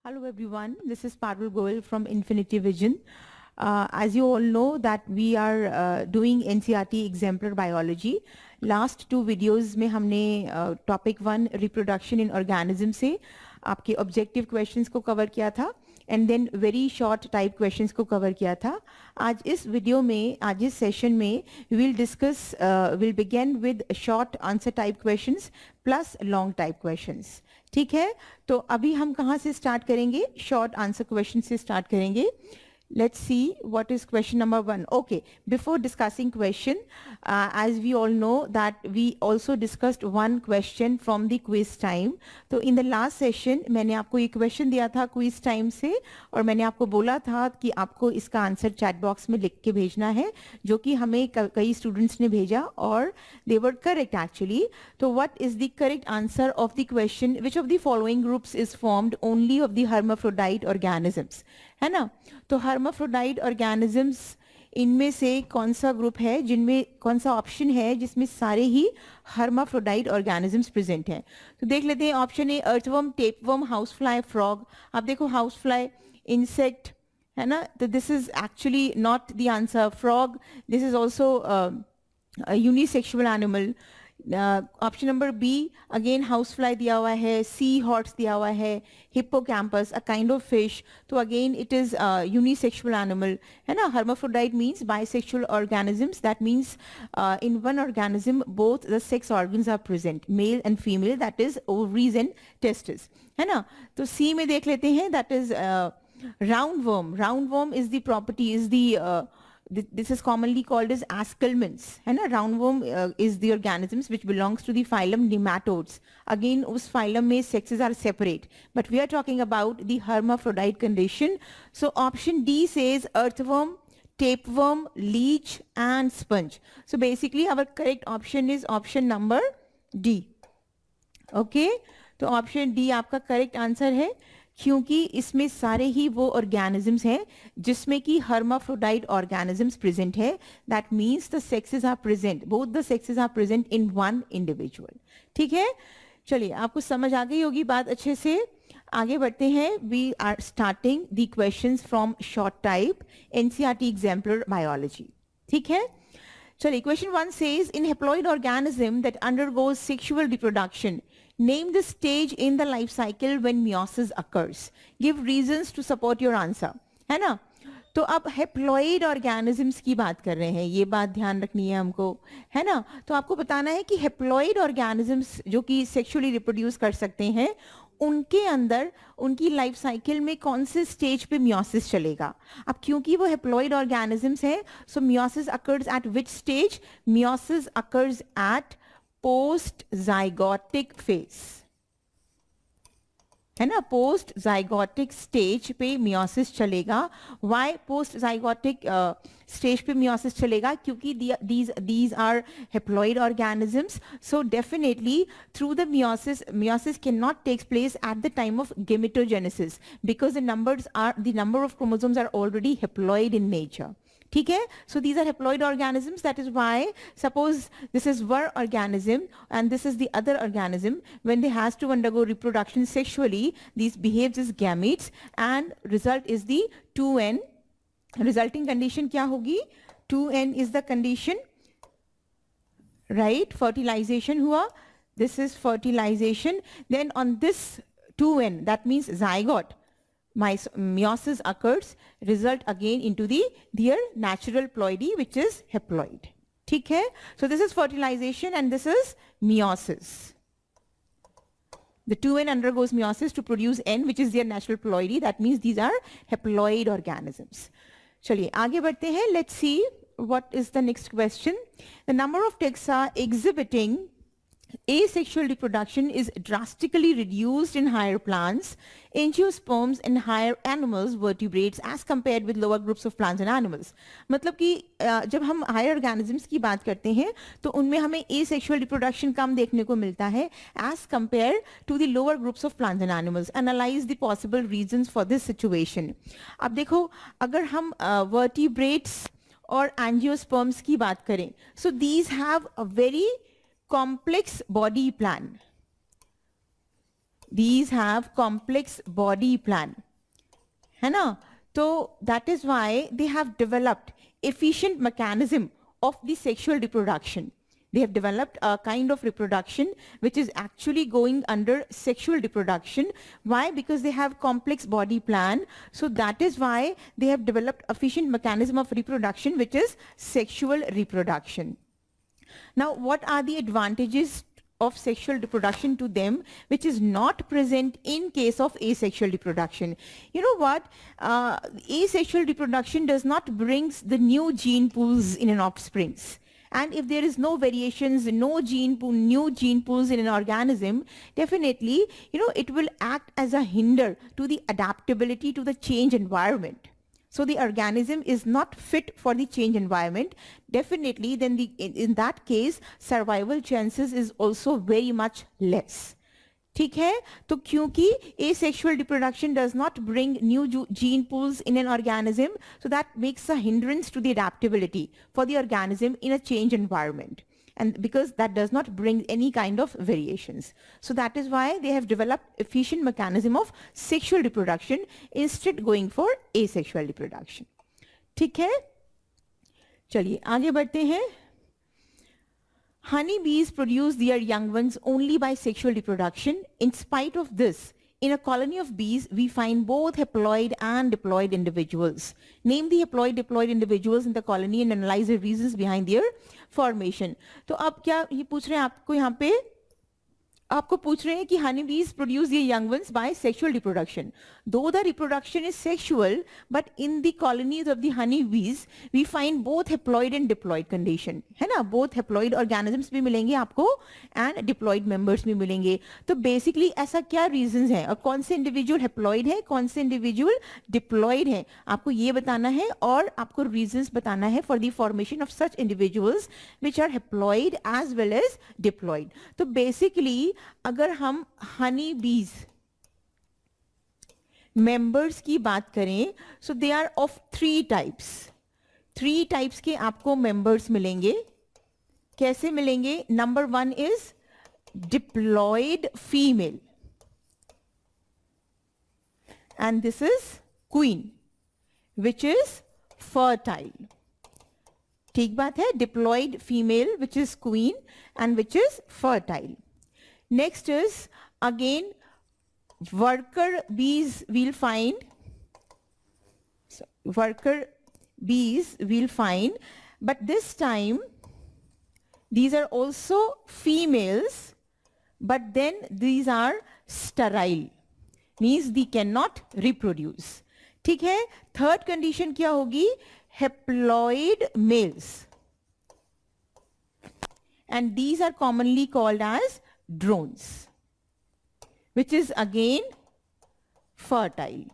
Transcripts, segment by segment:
Hello everyone, this is Parul Goel from Infinity Vision. As you all know that we are doing NCERT exemplar biology. Last two videos में हमने topic 1 reproduction in organism से आपके objective questions को cover किया था and then very short type questions को cover किया था. आज इस video में, आज इस session में we'll begin with short answer type questions plus long type questions. ठीक है, तो अभी हम कहाँ से स्टार्ट करेंगे? शॉर्ट आंसर क्वेश्चन से स्टार्ट करेंगे. Let's see what is question number 1. Okay, before discussing question, as we all know that we also discussed one question from the quiz time. तो in the last session मैंने आपको एक question दिया था quiz time से और मैंने आपको बोला था कि आपको इसका आंसर chat box में लिख के भेजना है, जो कि हमें कई students ने भेजा और they were correct actually. तो what is the correct answer of the question? Which of the following groups is formed only of the hermaphrodite organisms? है ना? तो hermaphrodite organisms इनमें से कौन सा ग्रुप है जिनमें कौन सा ऑप्शन है जिसमें सारे ही hermaphrodite organisms प्रेजेंट हैं? तो देख लेते हैं. Option A earthworm, tapeworm, house fly, frog. आप देखो हाउस फ्लाई इंसेक्ट है ना, तो this is actually not the answer. Frog, this is also unisexual animal. Option number B again house fly दिया हुआ है, सी हॉर्स दिया हुआ है, hippocampus a kind of fish, तो again it is unisexual animal है ना. hermaphrodite means bisexual organisms, that means in one organism both the sex organs are present, male and female, that is ovaries and testes है ना. तो सी में देख लेते हैं, that is roundworm. roundworm is the property, is the this is commonly called as Askelmans है ना. roundworm is the organisms which belongs to the phylum nematodes. Again उस phylum में sexes are separate, but we are talking about the hermaphrodite condition. So option D says earthworm, tapeworm, leech and sponge. So basically our correct option is option number D. Okay, तो option D आपका correct answer है, क्योंकि इसमें सारे ही वो organisms हैं जिसमें कि hermaphrodite organisms प्रेजेंट है. That means the sexes are present, both the sexes are present in one individual. ठीक है, चलिए आपको समझ आ गई होगी बात अच्छे से. आगे बढ़ते हैं. We are starting the questions from short type NCERT exemplar biology. ठीक है, चलिए question 1 says in haploid organism that undergoes sexual reproduction, name the stage in the life cycle when meiosis occurs. Give reasons to support your answer. है ना. तो अब haploid organisms की बात कर रहे हैं, ये बात ध्यान रखनी है हमको है ना. तो आपको बताना है कि हेप्लॉइड ऑर्गेनिजम्स जो कि सेक्सुअली रिप्रोड्यूस कर सकते हैं, उनके अंदर उनकी लाइफ साइकिल में कौन से स्टेज पे मियोसिस चलेगा. अब क्योंकि वो हेप्लॉइड ऑर्गेनिजम्स हैं, so meiosis occurs at which stage? Meiosis occurs at post zygotic phase है ना. पोस्ट जाइगोटिक स्टेज पे मियोसिस चलेगा. वाई पोस्ट जाइगोटिक स्टेज पे मियोसिस चलेगा? क्योंकि these are haploid organisms, so definitely through the meiosis cannot take place at the time of gametogenesis because the number of chromosomes are already haploid in nature. ठीक है, so these are haploid organisms. That is why suppose this is one organism and this is the other organism, when they has to undergo reproduction sexually, these behaves as gametes and result is the 2n. resulting condition क्या होगी? 2n is the condition, right? fertilization हुआ, this is fertilization. Then on this 2n, that means zygote, meiosis occurs, result again into their natural ploidy which is haploid. ठीक है, so this is fertilization and this is meiosis. The 2n undergoes meiosis to produce n which is their natural ploidy. That means these are haploid organisms. चलिए आगे बढ़ते हैं. Let's see what is the next question. The number of taxa exhibiting asexual reproduction is drastically reduced in higher plants, angiosperms and higher animals, vertebrates as compared with lower groups of plants and animals. मतलब कि जब हम higher organisms की बात करते हैं तो उनमें हमें asexual reproduction कम देखने को मिलता है as compared to the lower groups of plants and animals. Analyze the possible reasons for this situation. अब देखो अगर हम vertebrates और angiosperms की बात करें, so these have a very complex body plan. these have complex body plan, है ना? So that is why they have developed efficient mechanism of the sexual reproduction. They have developed a kind of reproduction which is actually going under sexual reproduction. Why? Because they have complex body plan. So that is why they have developed efficient mechanism of reproduction, which is sexual reproduction. Now, what are the advantages of sexual reproduction to them, which is not present in case of asexual reproduction? You know what? Asexual reproduction does not bring the new gene pools in an offsprings. And if there is no variations, no new gene pools in an organism, definitely, it will act as a hinder to the adaptability to the change environment. So the organism is not fit for the change environment. Definitely, then in that case, survival chances is also very much less. ठीक है? तो क्योंकि asexual reproduction does not bring new gene pools in an organism, so that makes a hindrance to the adaptability for the organism in a change environment. And because that does not bring any kind of variations. So that is why they have developed efficient mechanism of sexual reproduction instead going for asexual reproduction. ठीक है? चलिए आगे बढ़ते हैं. Honeybees produce their young ones only by sexual reproduction. In spite of this, in a colony of bees, we find both haploid and diploid individuals. Name the haploid diploid individuals in the colony and analyze the reasons behind their formation. तो अब क्या ये पूछ रहे हैं आपको यहाँ पे? आपको पूछ रहे हैं कि honey bees produce their young ones by sexual reproduction. Though the reproduction is sexual, but in the colonies of the honey bees, we find both haploid and diploid condition. है ना? Both haploid organisms भी मिलेंगे आपको and diploid members भी मिलेंगे. तो basically ऐसा क्या reasons हैं? और कौन से individual haploid है, कौन से individual diploid है? आपको ये बताना है और आपको reasons बताना है for the formation of such individuals which are haploid as well as diploid. तो basically अगर हम हनी बीज मेंबर्स की बात करें, so they are of three types के आपको मेंबर्स मिलेंगे. कैसे मिलेंगे? Number 1 is diploid female and this is queen which is fertile. ठीक बात है? Diploid female which is queen and which is fertile. Next is again worker bees we'll find. So, worker bees we'll find, but this time these are also females, but then these are sterile, means they cannot reproduce. ठीक है? Third condition क्या होगी? Haploid males, and these are commonly called as drones, which is again fertile.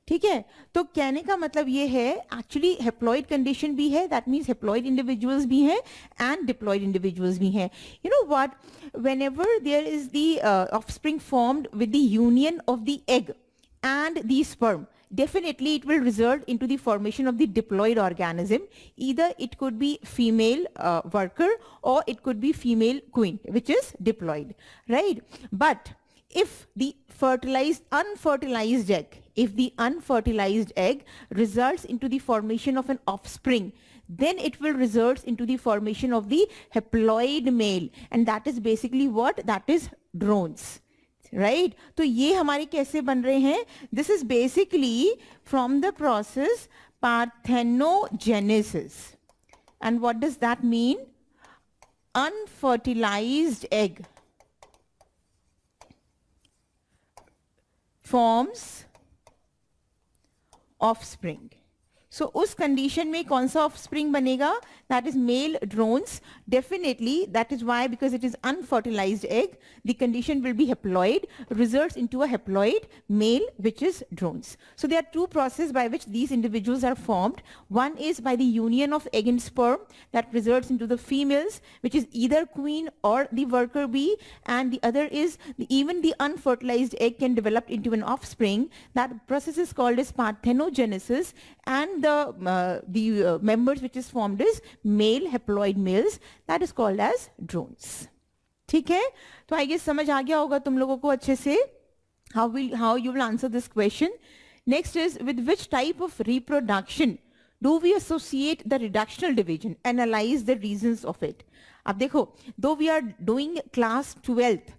ठीक है? तो कहने का मतलब ये है एक्चुअली हेप्लॉइड कंडीशन भी है, दैट मीन्स हेप्लॉइड इंडिविजुअल्स भी हैं एंड डिप्लॉइड इंडिविजुअल्स भी हैं. You know what, whenever there is the offspring formed with the union of the egg and the sperm, definitely it will result into the formation of the diploid organism. Either it could be female worker or it could be female queen, which is diploid, right? But if the unfertilized egg results into the formation of an offspring, then it will result into the formation of the haploid male, and that is basically what? That is drones. Right? तो ये हमारे कैसे बन रहे हैं? This is basically from the process parthenogenesis. And what does that mean? Unfertilized egg forms offspring. So उस condition में कौन सा ऑफस्प्रिंग बनेगा? That is male drones. Definitely that is why, because it is unfertilized egg, the condition will be haploid, results into a haploid male which is drones. So there are two processes by which these individuals are formed. One is by the union of egg and sperm that results into the females, which is either queen or the worker bee, and the other is even the unfertilized egg can develop into an offspring. That process is called as parthenogenesis, and the members which is formed is male haploid males, that is called as drones. ठीक है, तो I guess समझ आ गया होगा तुम लोगों को अच्छे से how you will answer this question. Next is, with which type of reproduction do we associate the reductional division? Analyze the reasons of it. अब देखो, though we are doing class 12th,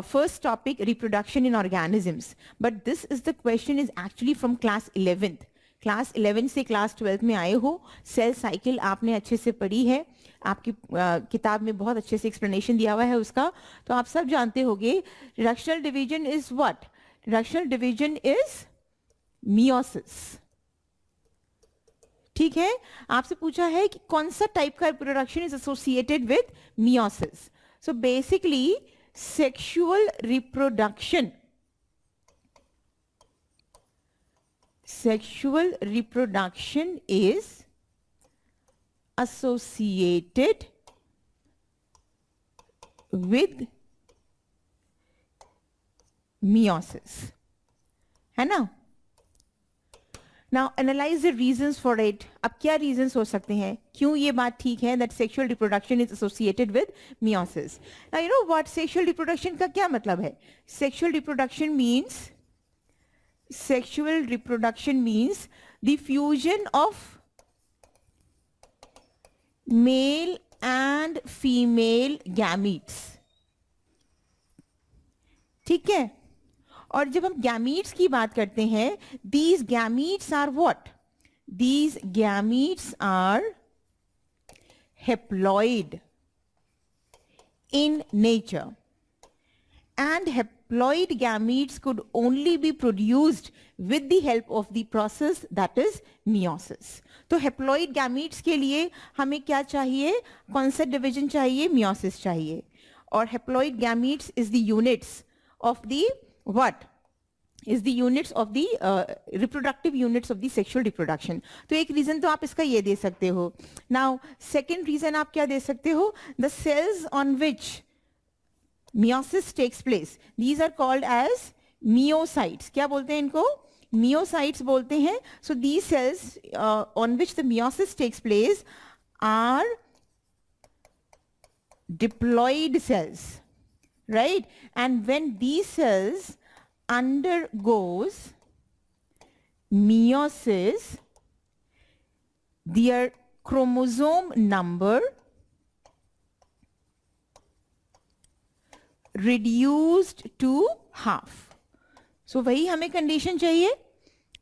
first topic reproduction in organisms, but this is the question is actually from class 11th. Class 11 से class 12 में आए हो, cell cycle आपने अच्छे से पढ़ी है, आपकी किताब में बहुत अच्छे से एक्सप्लेनेशन दिया हुआ है उसका, तो आप सब जानते होंगे reductional division is what? Reductional division is meiosis. ठीक है, आपसे पूछा है कि कौन सा टाइप का reproduction is associated with meiosis. So basically sexual reproduction, sexual reproduction is associated with meiosis, है ना? Now analyze the reasons for it. अब क्या reasons हो सकते हैं क्यों ये बात ठीक है that sexual reproduction is associated with meiosis. Now you know what sexual reproduction का क्या मतलब है? Sexual reproduction means the fusion of male and female gametes. ठीक है, और जब हम gametes की बात करते हैं, these gametes are what? These gametes are haploid in nature, and haploid gametes could only be produced with the help of the process that is meiosis. तो haploid gametes के लिए हमें क्या चाहिए? कौन सा division चाहिए? meiosis चाहिए. और haploid gametes is the units of the what? Is the units of the reproductive units of the sexual reproduction. तो एक reason तो आप इसका ये दे सकते हो. Now second reason आप क्या दे सकते हो? The cells on which meiosis takes place, these are called as myocytes. क्या बोलते हैं इनको? Myocytes बोलते हैं. So these cells on which the meiosis takes place are diploid cells, right? And when these cells undergoes meiosis, their chromosome number reduced to half. So वही हमें condition चाहिए,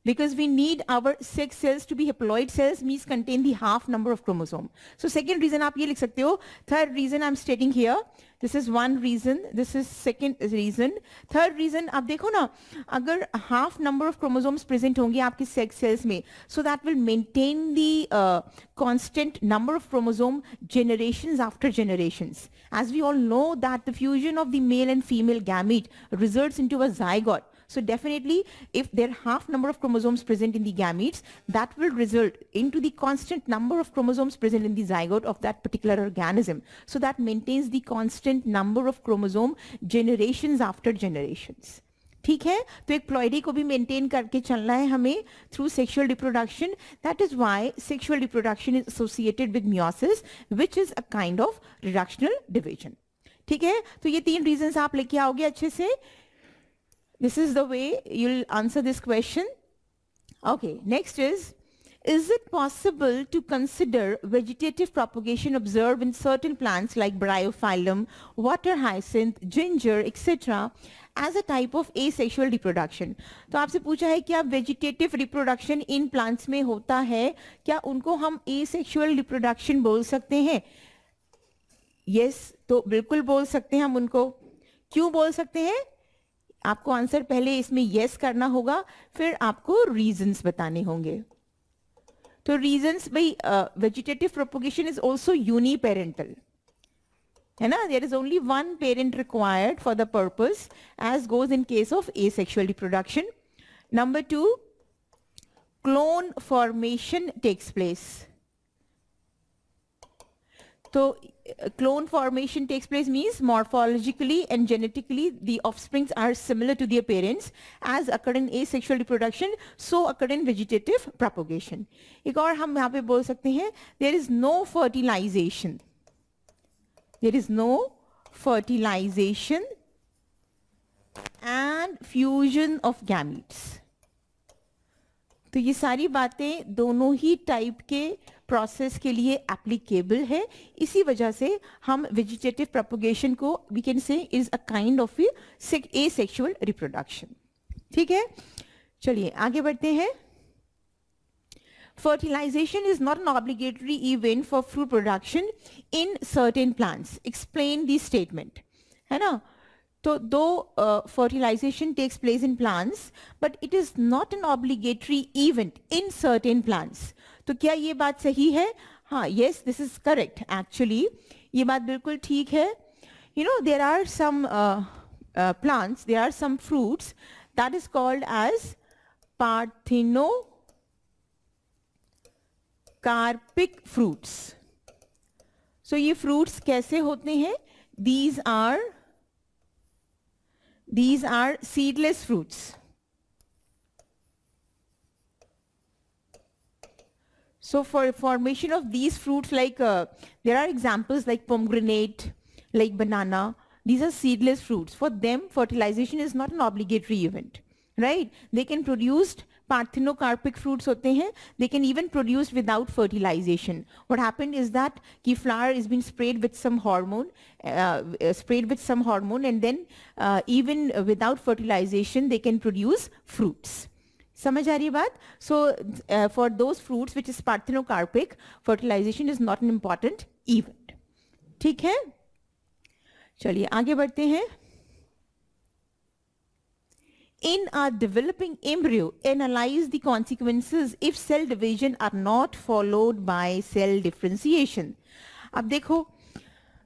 because we need our sex cells to be haploid cells, means contain the half number of chromosome. So second reason आप ये लिख सकते हो. Third reason I'm stating here, this is one reason, this is second reason. Third reason आप देखो ना, अगर half number of chromosomes present होंगे आपके sex cells में, so that will maintain the constant number of chromosome generations after generations. As we all know that the fusion of the male and female gamete results into a zygote. So definitely, if there are half number of chromosomes present in the gametes, that will result into the constant number of chromosomes present in the zygote of that particular organism. So that maintains the constant number of chromosome generations after generations. ठीक है, तो एक ploidy को भी maintain करके चलना है हमें through sexual reproduction. That is why sexual reproduction is associated with meiosis, which is a kind of reductional division. ठीक है, तो ये तीन रीजंस आप लेके आओगे अच्छे से. This is the way you'll answer this question. Okay, next is it possible to consider vegetative propagation observed in certain plants like bryophyllum, water hyacinth, ginger, etc. as a type of asexual reproduction? तो आपसे पूछा है क्या vegetative reproduction इन plants में होता है, क्या उनको हम asexual reproduction बोल सकते हैं? Yes, तो बिल्कुल बोल सकते हैं हम उनको. क्यों बोल सकते हैं? आपको आंसर पहले इसमें yes करना होगा, फिर आपको reasons बताने होंगे. तो reasons भाई vegetative propagation is also uniparental, है ना? There is only one parent required for the purpose, as goes in case of asexual reproduction. Number 2, clone formation takes place. So clone formation takes place means morphologically and genetically the offsprings are similar to their parents, as occurred in asexual reproduction, so occurred in vegetative propagation. एक और हम यहाँ पे बोल सकते हैं, there is no fertilization. There is no fertilization and fusion of gametes. तो ये सारी बातें दोनों ही टाइप के प्रोसेस के लिए एप्लीकेबल है, इसी वजह से हम वेजिटेटिव प्रोपगेशन को we can say is a kind of asexual reproduction. ठीक है, चलिए आगे बढ़ते हैं. Fertilization is not an obligatory event for fruit production in certain plants. Explain the statement. है ना? तो though fertilization takes place in plants, but it is not an obligatory event in certain plants. तो क्या ये बात सही है? हाँ, yes, this is correct. Actually, ये बात बिल्कुल ठीक है. You know, there are some plants, there are some fruits that is called as parthenocarpic fruits. So ये fruits कैसे होते हैं? These are seedless fruits. So for formation of these fruits, like there are examples like pomegranate, like banana. These are seedless fruits. For them, fertilization is not an obligatory event, right? They can produce parthenocarpic fruits होते हैं. They can even produce without fertilization. What happened is that the flower is being sprayed with some hormone, and then even without fertilization, they can produce fruits. समझ आ रही है बात? So for those fruits which is parthenocarpic, fertilization is not an important event. ठीक है? चलिए आगे बढ़ते हैं. In a developing embryo, analyze the consequences if cell division are not followed by cell differentiation. अब देखो,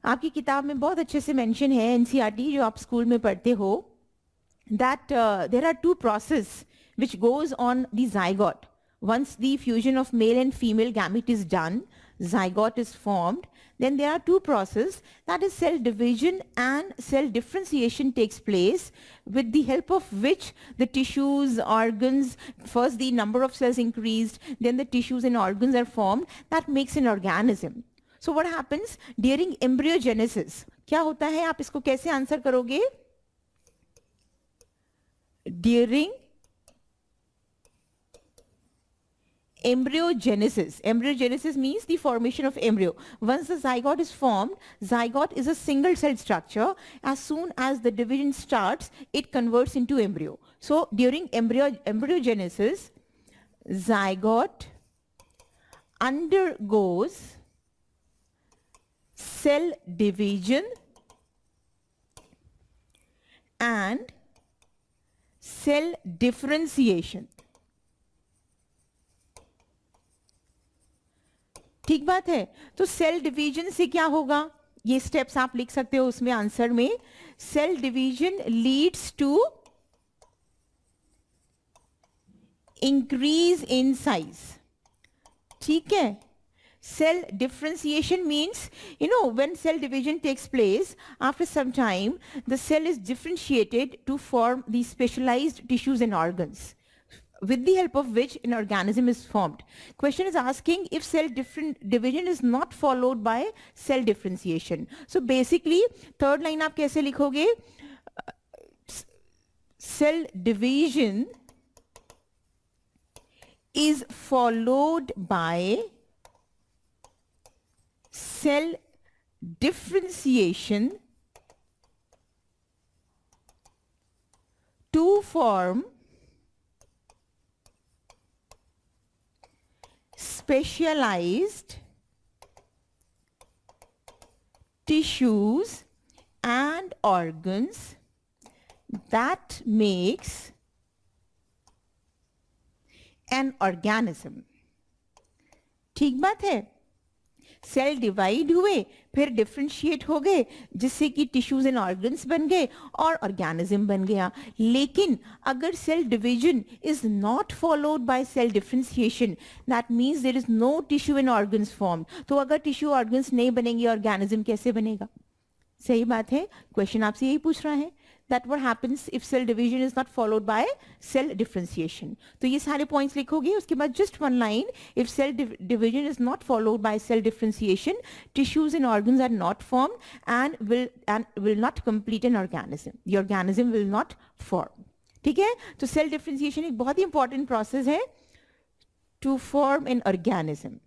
आपकी किताब में बहुत अच्छे से मेंशन है, एनसीईआरटी जो आप स्कूल में पढ़ते हो, that there are two processes which goes on the zygote. Once the fusion of male and female gamete is done, zygote is formed, then there are two processes, that is cell division and cell differentiation takes place, with the help of which the tissues, organs, first the number of cells increased, then the tissues and organs are formed, that makes an organism. So what happens during embryogenesis? क्या होता है, आप इसको कैसे answer करोगे? During embryogenesis. Embryogenesis means the formation of embryo. Once the zygote is formed, zygote is a single cell structure. As soon as the division starts, it converts into embryo. So during embryogenesis, zygote undergoes cell division and cell differentiation. ठीक बात है. तो cell division से क्या होगा, ये steps आप लिख सकते हो उसमें आंसर में. Cell division leads to increase in size. ठीक है. Cell differentiation means, you know, when cell division takes place, after some time, the cell is differentiated to form the specialized tissues and organs, with the help of which an organism is formed. Question is asking if cell division is not followed by cell differentiation. So basically, third line आप कैसे लिखोगे? Cell division is followed by cell differentiation to form specialized tissues and organs that makes an organism. ठीक बात है. Cell divide हुए, फिर differentiate हो गए, जिससे कि टिश्यूज एंड ऑर्गन्स बन गए और ऑर्गेनिज्म बन गया. लेकिन अगर cell division is not followed by cell differentiation, that means there is no tissue and organs formed. तो अगर टिश्यू ऑर्गन्स नहीं बनेंगे, ऑर्गेनिज्म कैसे बनेगा? सही बात है, क्वेश्चन आपसे यही पूछ रहा है that what happens if cell division is not followed by cell differentiation. तो ये सारे points लिखोगे, उसके बाद just one line, if cell division is not followed by cell differentiation, tissues and organs are not formed and will not complete an organism. The organism will not form. ठीक है, तो cell differentiation एक बहुत ही important process है to form an organism.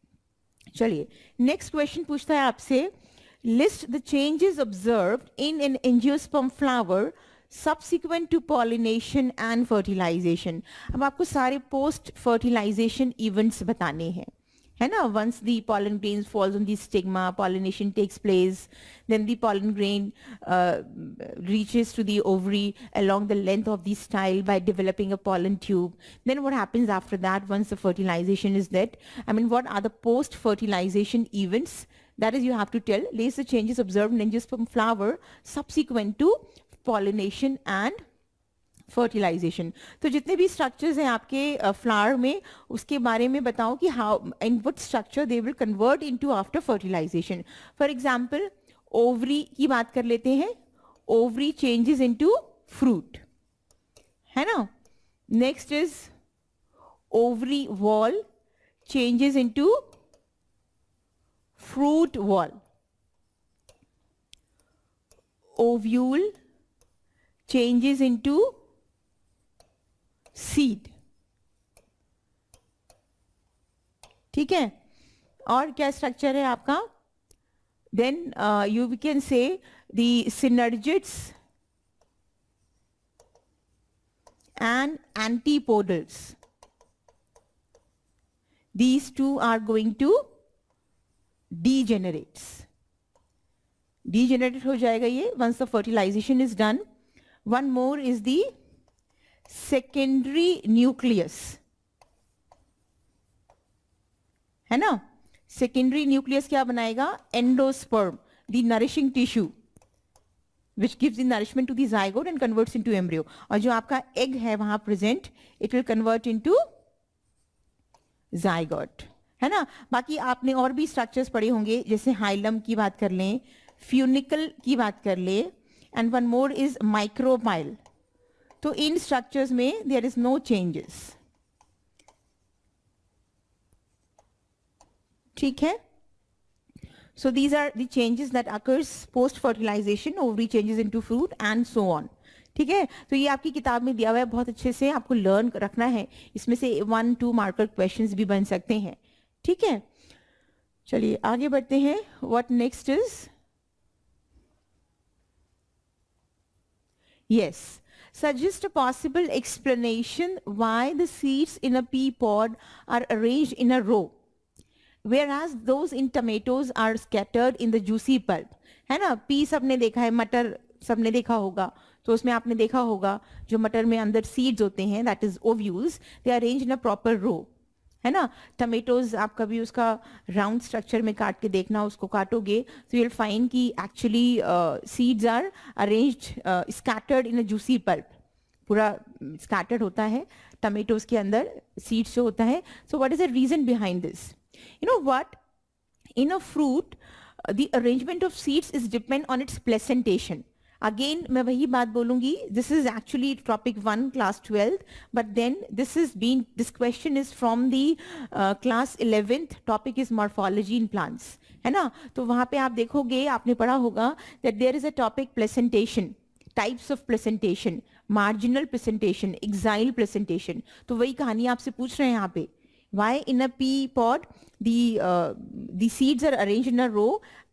चलिए next question पूछता है आपसे, list the changes observed in an angiosperm flower subsequent to pollination and fertilization. अब आपको सारे post fertilization events बताने हैं, है ना. Once the pollen grain falls on the stigma, pollination takes place, then the pollen grain reaches to the ovary along the length of the style by developing a pollen tube. Then what happens after that once the fertilization is dead? I mean, what are the post fertilization events? That is, you have to tell, list the changes observed in angiosperm flower subsequent to pollination and fertilisation. तो जितने भी structures हैं आपके flower में, उसके बारे में बताओ कि how in what structure they will convert into after fertilisation. For example ovary की बात कर लेते हैं. ओवरी चेंजेस इनटू फ्रूट, है ना. Next is ovary wall changes into fruit wall. Ovule changes into seed. ठीक है, और क्या स्ट्रक्चर है आपका? Then you can say the synergids and antipodals. These two are going to degenerates. Degenerate हो जाएगा ये once the fertilization is done. One more is the secondary nucleus, है ना. secondary nucleus क्या बनाएगा? endosperm, the nourishing tissue which gives the nourishment to the zygote and converts into embryo. और जो आपका egg है वहां present, it will convert into zygote, है ना. बाकी आपने और भी स्ट्रक्चर्स पढ़े होंगे, जैसे हाइलम की बात कर लें, फ्यूनिकल की बात कर ले, and one more is micropyle. तो इन स्ट्रक्चर्स में देयर इज नो चेंजेस. ठीक है, so these are the changes that occurs post fertilisation, ovary changes into fruit and so on. ठीक है, तो ये आपकी किताब में दिया हुआ है, बहुत अच्छे से आपको लर्न रखना है. इसमें से 1-2 मार्कर क्वेश्चंस भी बन सकते हैं. ठीक है, चलिए आगे बढ़ते हैं. What next is, yes, suggest a possible explanation why the seeds in a pea pod are arranged in a row whereas those in tomatoes are scattered in the juicy pulp. है ना, पी सबने देखा है, मटर सबने देखा होगा, तो उसमें आपने देखा होगा जो मटर में अंदर सीड्स होते हैं, that is ovules, they are arranged in a proper row, है ना. टमेटोज आप कभी उसका राउंड स्ट्रक्चर में काट के देखना, उसको काटोगे तो यू विल फाइंड कि actually seeds are arranged scattered in a juicy pulp. पूरा स्कैटर्ड होता है टमेटोज के अंदर, सीड्स जो होता है. So what is the reason behind this? You know what, in a fruit the arrangement of seeds is depend on its placentation. Again, मैं वही बात बोलूंगी, this is actually topic 1 class 12th, but then this question is from the class 11th, topic is morphology in plants, है ना. तो वहाँ पे आप देखोगे, आपने पढ़ा होगा that there is a topic placentation, types of placentation, marginal placentation, axial placentation. तो वही कहानी आपसे पूछ रहे हैं यहाँ पे. Why in a pea pod the seeds are arranged in a row?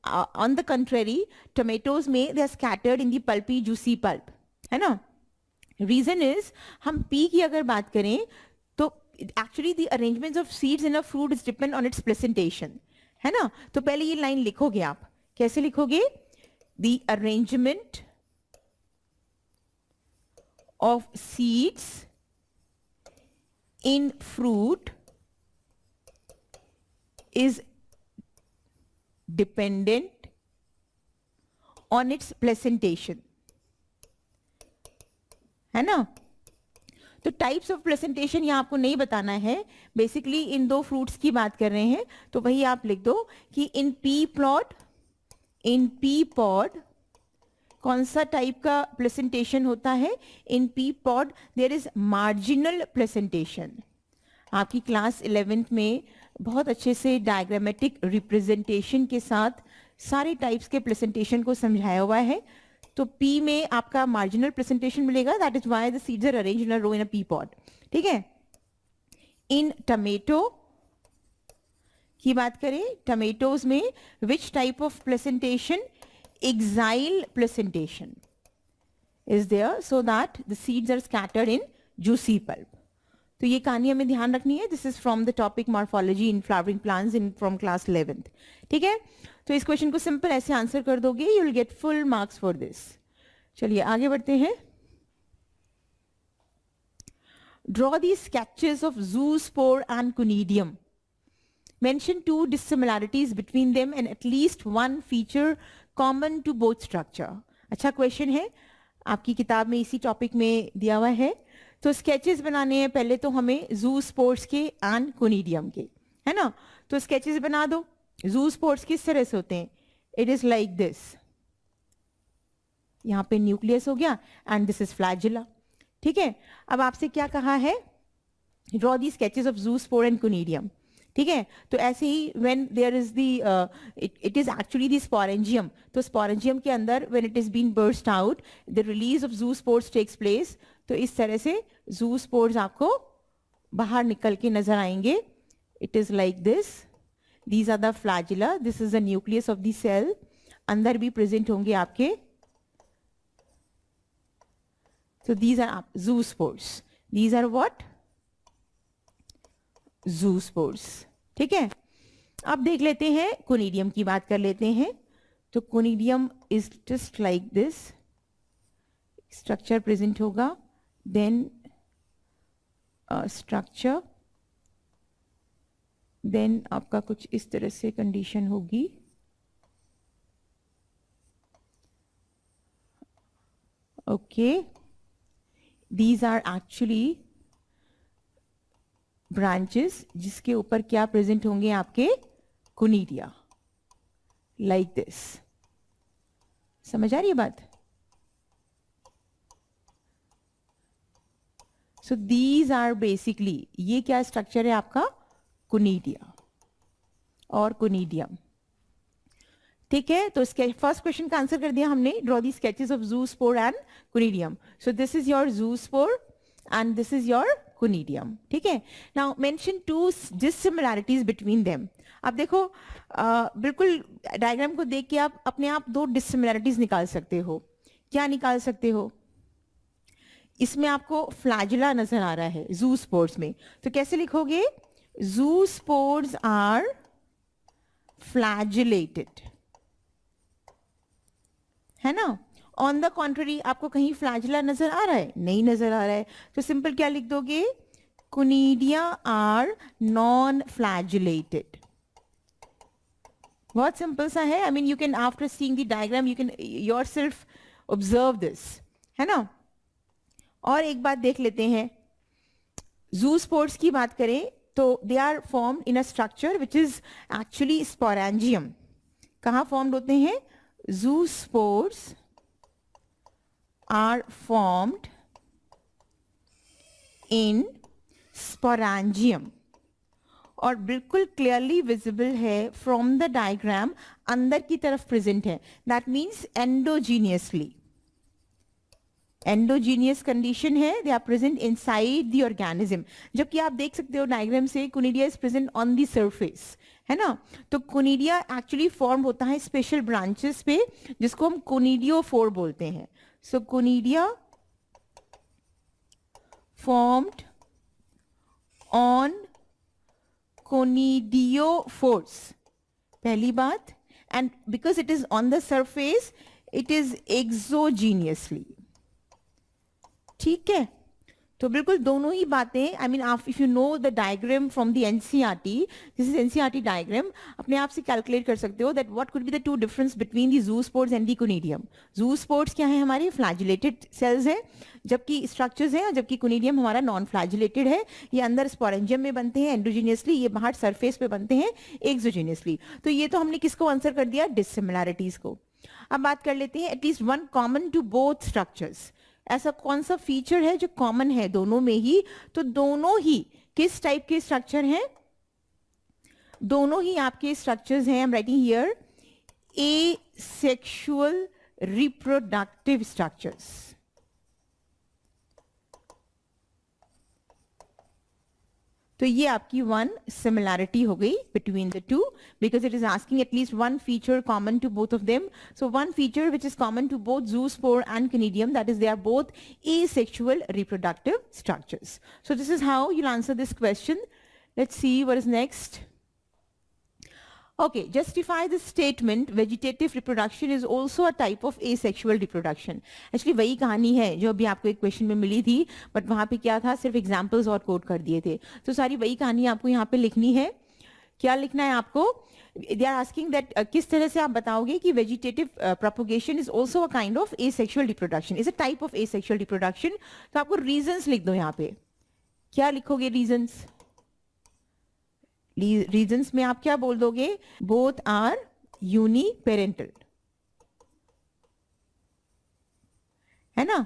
On the contrary, tomatoes में they are scattered in the pulpy juicy pulp, है ना. Reason is, हम pea की अगर बात करें तो actually the arrangements of seeds in a fruit is depend on its presentation, है ना. तो पहले ये लाइन लिखोगे आप, कैसे लिखोगे? The arrangement of seeds in fruit is dependent on its presentation, है ना. तो टाइप्स ऑफ प्रेजेंटेशन यहाँ आपको नहीं बताना है, बेसिकली इन 2 फ्रूट्स की बात कर रहे हैं, तो वही आप लिख दो कि in pea plot, in pea pod कौन सा टाइप का प्लेसेंटेशन होता है? In pea pod there is marginal placentation. आपकी क्लास 11th में बहुत अच्छे से डायग्रामेटिक रिप्रेजेंटेशन के साथ सारे टाइप्स के प्लेसेंटेशन को समझाया हुआ है. तो पी में आपका मार्जिनल प्रेजेंटेशन मिलेगा. That is why the seeds are arranged in a row in a pea pod. ठीक है. इन टमेटो की बात करें, टमेटोज में which type of placentation? Axile placentation is there so that the seeds are scattered in juicy pulp. तो ये कहानी हमें ध्यान रखनी है. This is from the topic morphology in flowering plants in from class 11th. ठीक है. तो इस क्वेश्चन को सिंपल ऐसे आंसर कर दोगे, you will get full marks for this. चलिए आगे बढ़ते हैं. Draw the sketches of zoospore and conidium. Mention two dissimilarities between them and at least one feature common to both structure. अच्छा question है, आपकी किताब में इसी टॉपिक में दिया हुआ है. तो स्केचेस बनाने हैं पहले तो हमें ज़ूस्पोर्स के एंड कुनीडियम के, है ना. तो स्केचेस बना दो. ज़ूस्पोर्स किस तरह से होते हैं? It is like this. यहाँ पे न्यूक्लियस हो गया एंड दिस इज फ्लैजिला. ठीक है. अब आपसे क्या कहा है? Draw the sketches of zoospore and conidium. ठीक है. तो ऐसे ही when there is the it is actually the sporangium. तो स्पोरेंजियम के अंदर when it is been burst out the release of zoospores takes place. तो इस तरह से ज़ूस्पोर्स आपको बाहर निकल के नजर आएंगे. It is like this. These are the flagella. This is the nucleus of the cell. अंदर भी प्रेजेंट होंगे आपके. So these are zoospores. These are what? Zoospores. ठीक है. अब देख लेते हैं, कोनिडियम की बात कर लेते हैं. तो conidium is just like this. Structure present होगा, देन स्ट्रक्चर, देन आपका कुछ इस तरह से कंडीशन होगी. Okay. These are actually branches जिसके ऊपर क्या प्रेजेंट होंगे आपके? कुनीडिया. Like this. समझ आ रही है बात? सो दीज आर बेसिकली, ये क्या स्ट्रक्चर है आपका? कुनीडिया और कुनीडियम. ठीक है. तो इसके फर्स्ट क्वेश्चन का आंसर कर दिया हमने. Draw the sketches of zoospore and conidium. So this is your zoospore and this is your conidium. ठीक है. Now mention two dissimilarities between them. अब देखो बिल्कुल डायग्राम को देख के आप अपने आप दो डिसिमिलैरिटीज निकाल सकते हो. क्या निकाल सकते हो? इसमें आपको फ्लैजिला नजर आ रहा है ज़ूस्पोर्स में. तो कैसे लिखोगे? ज़ूस्पोर्स आर फ्लैजिलेटेड, है ना. ऑन द कॉन्ट्ररी आपको कहीं फ्लैजिला नजर आ रहा है? नहीं नजर आ रहा है. तो सिंपल क्या लिख दोगे? Conidia are non flagellated. बहुत सिंपल सा है. I mean you can after seeing the diagram you can yourself observe this, है ना. और एक बात देख लेते हैं. ज़ूस्पोर्स की बात करें तो they are formed in a structure which is actually sporangium. कहाँ फॉर्म्ड होते हैं? Zoospores are formed in sporangium और बिल्कुल क्लियरली विजिबल है फ्रॉम द डायग्राम. अंदर की तरफ प्रेजेंट है. That means endogenously. Endogenous condition है. They are present inside the organism. जबकि आप देख सकते हो डायग्राम से conidia is present on the surface, है ना. तो कुनीडिया एक्चुअली फॉर्म होता है स्पेशल ब्रांचेस पे जिसको हम कुनीडियोफोर बोलते हैं. So conidia formed on conidiophores. पहली बात. And because it is on the surface it is exogenously. ठीक है. तो बिल्कुल दोनों ही बातें. I mean if you know the diagram from the NCERT, this is NCERT diagram, अपने आप से कैलकुलेट कर सकते हो that what could be the two difference between the zoospores and the conidium. Zoospores क्या है? हमारे फ्लैजिलेटेड सेल्स है, जबकि स्ट्रक्चर्स हैं, जबकि कुनीडियम हमारा नॉन फ्लैजिलेटेड है. ये अंदर स्पोरेंजियम में बनते हैं एंडोजीनियसली, ये बाहर सरफेस पे बनते हैं एक्सोजीनियसली. तो ये तो हमने किसको आंसर कर दिया? डिसिमिलैरिटीज को. अब बात कर लेते हैं at least one common to both structures. ऐसा कौन सा फीचर है जो कॉमन है दोनों में ही? तो दोनों ही किस टाइप के स्ट्रक्चर हैं? दोनों ही आपके स्ट्रक्चर्स हैं, I am writing here, asexual reproductive structures. तो ये आपकी वन सिमिलैरिटी हो गई between the two, because it is asking at least one feature common to both of them. So one feature which is common to both zoospore and conidium, that is they are both asexual reproductive structures. So this is how you'll answer this question. Let's see what is next. Okay, justify the statement vegetative reproduction is also a type of asexual reproduction. Actually वही कहानी है जो अभी आपको एक question में मिली थी, but वहाँ पे क्या था, सिर्फ एग्जाम्पल्स और कोट कर दिए थे. तो सारी वही कहानी आपको यहाँ पे लिखनी है. क्या लिखना है आपको? They are asking that किस तरह से आप बताओगे कि vegetative propagation is also a kind of asexual reproduction, is a type of asexual reproduction. तो आपको reasons लिख दो यहाँ पे. क्या लिखोगे reasons? रीजंस में आप क्या बोल दोगे? बोथ आर यूनिपेरेंटल, है ना.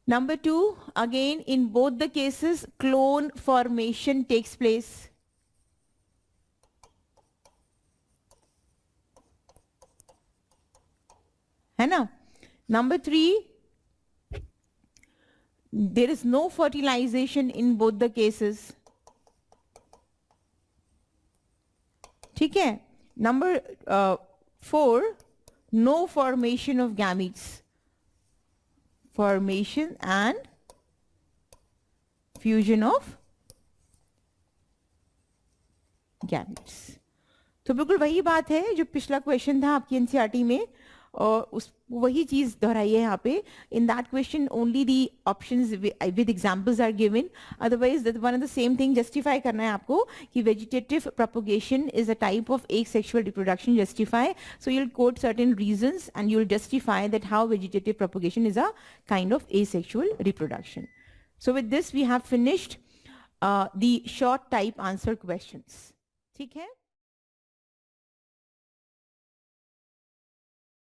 Number 2, again in both the cases clone formation takes place. है ना. Number 3, there is no fertilisation in both the cases. ठीक है. Number 4, no formation of gametes, formation and fusion of gametes. तो बिल्कुल वही बात है जो पिछला क्वेश्चन था आपकी एनसीईआरटी में, और उस वही चीज दोहराई है यहाँ पे. In that question only the options with examples are given, otherwise that one and the same thing justify करना है आपको कि vegetative propagation is a type of asexual reproduction. Justify, so you'll quote certain reasons and you'll justify that how vegetative propagation is a kind of asexual reproduction. So with this we have finished the short type answer questions. ठीक है.